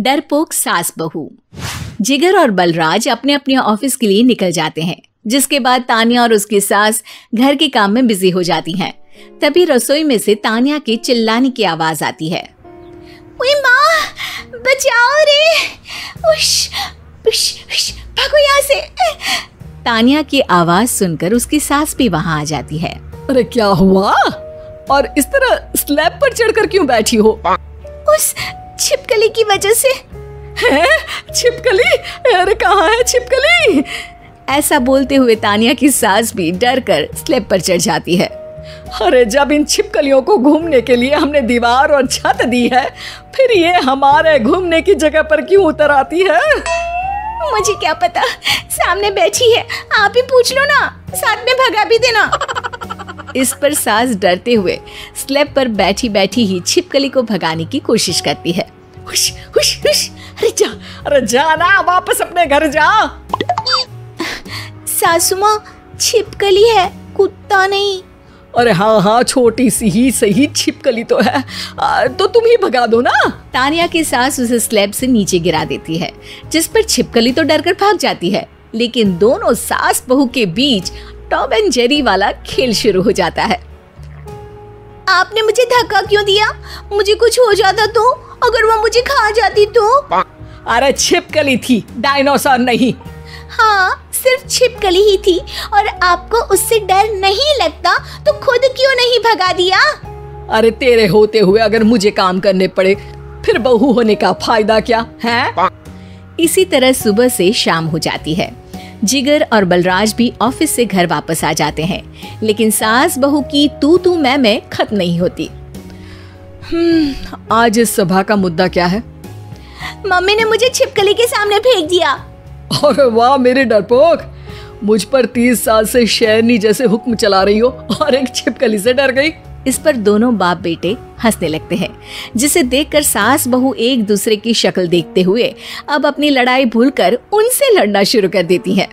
डरपोक सास बहू। जिगर और बलराज अपने अपने ऑफिस के लिए निकल जाते हैं, जिसके बाद तानिया और उसकी सास घर के काम में बिजी हो जाती हैं। तभी रसोई में से तानिया के चिल्लाने की आवाज आती है। ओए माँ, बचाओ रे, उश, उश, उश, भागो यहाँ से। तानिया की आवाज सुनकर उसकी सास भी वहाँ आ जाती है। अरे क्या हुआ? और इस तरह स्लैब पर चढ़कर क्यों बैठी हो? उस छिपकली की वजह से। है? छिपकली? अरे कहाँ है छिपकली? ऐसा बोलते हुए तानिया की सास भी डर कर स्लैब पर चढ़ जाती है। अरे जब इन छिपकलियों को घूमने के लिए हमने दीवार और छत दी है, फिर ये हमारे घूमने की जगह पर क्यों उतर आती है? मुझे क्या पता, सामने बैठी है, आप ही पूछ लो ना, साथ में भगा भी देना। इस पर सास डरते हुए स्लैब पर बैठी बैठी ही छिपकली को भगाने की कोशिश करती है। हुश, हुश, हुश, अरे जा ना, वापस अपने घर जा। सासू माँ, छिपकली है, कुत्ता नहीं। अरे हाँ, छोटी सी ही सही छिपकली तो है, तो तुम ही भगा दो ना। तानिया की सास उसे स्लैब से नीचे गिरा देती है, जिस पर छिपकली तो डरकर भाग जाती है, लेकिन दोनों सास बहू के बीच टॉम एंड जेरी वाला खेल शुरू हो जाता है। आपने मुझे धक्का क्यों दिया? मुझे कुछ हो जाता तो? अगर वो मुझे खा जाती तो? अरे छिपकली थी, डायनासोर नहीं। हाँ, सिर्फ छिपकली ही थी, और आपको उससे डर नहीं लगता तो खुद क्यों नहीं भगा दिया? अरे तेरे होते हुए अगर मुझे काम करने पड़े, फिर बहू होने का फायदा क्या है? इसी तरह सुबह से शाम हो जाती है। जिगर और बलराज भी ऑफिस से घर वापस आ जाते हैं, लेकिन सास बहू की तू मैं खत्म नहीं होती। आज इस सभा का मुद्दा क्या है? मम्मी ने मुझे छिपकली के सामने फेंक दिया। अरे वाह मेरे डरपोक, मुझ पर 30 साल से शेरनी जैसे हुक्म चला रही हो और एक छिपकली से डर गई। इस पर दोनों बाप बेटे हंसने लगते हैं, जिसे देखकर सास बहू एक दूसरे की शक्ल देखते हुए अब अपनी लड़ाई भूलकर उनसे लड़ना शुरू कर देती हैं।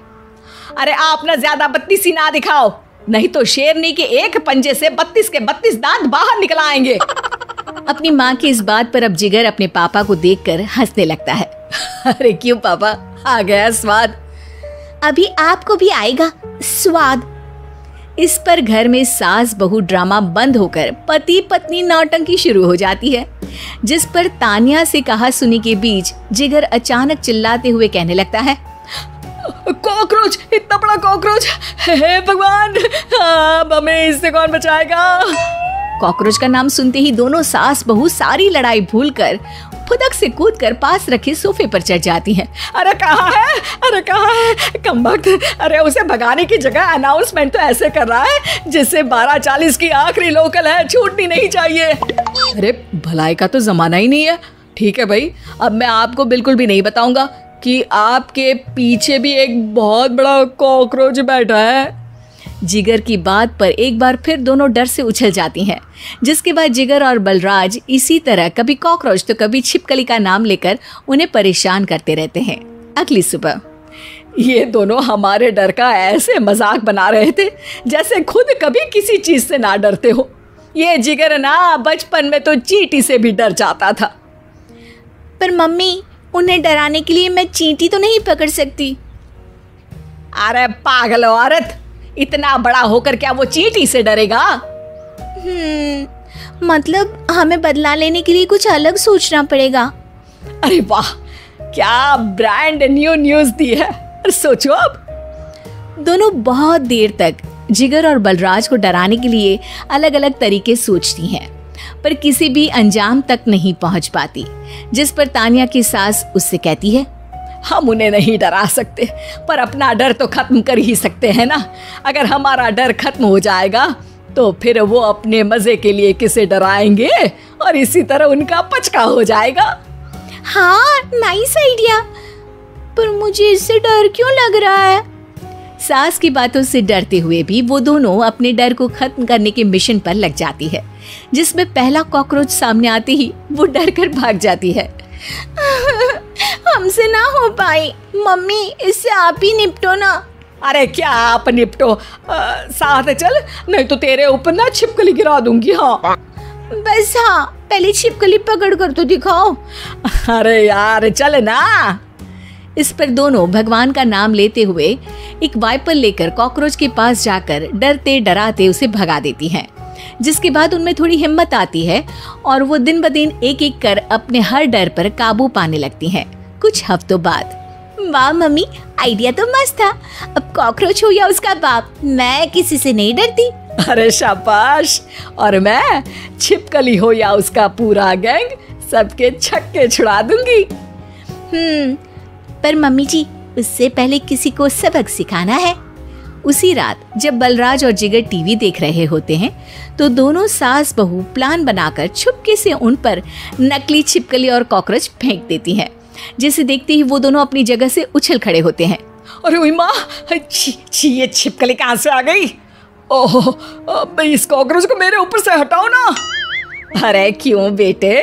अरे आप ना ज्यादा बत्तीसी ना दिखाओ, नहीं तो शेरनी के एक पंजे से 32 के 32 दांत बाहर निकल आएंगे। अपनी माँ की इस बात पर अब जिगर अपने पापा को देखकर हंसने लगता है। अरे क्यों पापा, आ गया स्वाद। अभी आपको भी आएगा स्वाद। इस पर घर में सास बहू ड्रामा बंद होकर पति पत्नी नौटंकी शुरू हो जाती है, जिस पर तानिया से कहा सुनी के बीच जिगर अचानक चिल्लाते हुए कहने लगता है। कॉकरोच, इतना बड़ा कॉकरोच, हे भगवान, अब हमें इससे कौन बचाएगा? कॉकरोच का नाम सुनते ही दोनों सास बहू सारी लड़ाई भूलकर फुदक से कूदकर पास रखे सोफे पर चढ़ जाती हैं। अरे कहाँ है, अरे कहाँ है कमबख्त? अरे उसे भगाने की जगह अनाउंसमेंट तो ऐसे कर रहा है जिससे 12:40 की आखिरी लोकल है, छूटनी नहीं चाहिए। अरे भलाई का तो जमाना ही नहीं है। ठीक है भाई, अब मैं आपको बिल्कुल भी नहीं बताऊंगा कि आपके पीछे भी एक बहुत बड़ा कॉकरोच बैठा है। जिगर की बात पर एक बार फिर दोनों डर से उछल जाती हैं, जिसके बाद जिगर और बलराज इसी तरह कभी कॉकरोच तो कभी छिपकली का नाम लेकर उन्हें परेशान करते रहते हैं। अगली सुबह ये दोनों हमारे डर का ऐसे मजाक बना रहे थे जैसे खुद कभी किसी चीज से ना डरते हो। ये जिगर ना बचपन में तो चींटी से भी डर जाता था। पर मम्मी, उन्हें डराने के लिए मैं चींटी तो नहीं पकड़ सकती। अरे पागल औरत, इतना बड़ा होकर क्या वो चींटी से डरेगा? मतलब हमें बदला लेने के लिए कुछ अलग सोचना पड़ेगा। अरे वाह, क्या ब्रांड न्यू न्यूज दी है। सोचो अब। दोनों बहुत देर तक जिगर और बलराज को डराने के लिए अलग अलग तरीके सोचती हैं, पर किसी भी अंजाम तक नहीं पहुंच पाती, जिस पर तानिया की सास उससे कहती है। हम उन्हें नहीं डरा सकते, पर अपना डर तो खत्म कर ही सकते हैं ना। अगर हमारा डर खत्म हो जाएगा तो फिर वो अपने मजे के लिए किसे डराएंगे और इसी तरह उनका पचका हो जाएगा। हाँ, नाइस आइडिया, पर मुझे इससे डर क्यों लग रहा है? सास की बातों से डरते हुए भी वो दोनों अपने डर को खत्म करने के मिशन पर लग जाती है, जिसमें पहला कॉकरोच सामने आते ही वो डर कर भाग जाती है। हमसे ना हो पाई मम्मी, इससे आप ही निपटो ना। अरे क्या आप निपटो, साथ चल, नहीं तो तेरे ऊपर ना छिपकली गिरा दूंगी। हाँ बस, हाँ पहले छिपकली पकड़ कर तो दिखाओ। अरे यार चल ना। इस पर दोनों भगवान का नाम लेते हुए एक वाइपर लेकर कॉकरोच के पास जाकर डरते डराते उसे भगा देती हैं। जिसके बाद उनमें थोड़ी हिम्मत आती है और वो दिन ब दिन एक एक कर अपने हर डर पर काबू पाने लगती हैं। कुछ हफ्तों बाद, वाह मम्मी, आइडिया तो मस्त था। अब कॉकरोच हो या उसका बाप, मैं किसी से नहीं डरती। अरे शाबाश। और मैं छिपकली हो या उसका पूरा गैंग, सबके छक्के छुड़ा दूंगी। पर मम्मी जी, उससे पहले किसी को सबक सिखाना है। उसी रात जब बलराज और जिगर टीवी देख रहे होते हैं तो दोनों सास बहू प्लान बनाकर छुपके से उन पर नकली छिपकली और कॉकरोच फेंक देती हैं। जिसे देखते ही वो दोनों अपनी जगह से उछल खड़े होते हैं। अरे ओए माँ, छी ये छिपकली कहाँ से आ गई? ओह, इस कॉकरोच को मेरे ऊपर से हटाओ ना। अरे क्यों बेटे,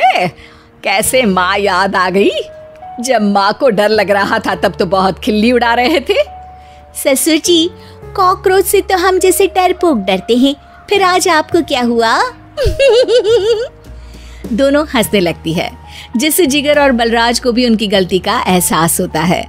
कैसे माँ याद आ गई? जब माँ को डर लग रहा था तब तो बहुत खिल्ली उड़ा रहे थे। ससुर जी, कॉकरोच से तो हम जैसे डरपोक डरते हैं, फिर आज आपको क्या हुआ? दोनों हंसने लगती है, जिससे जिगर और बलराज को भी उनकी गलती का एहसास होता है।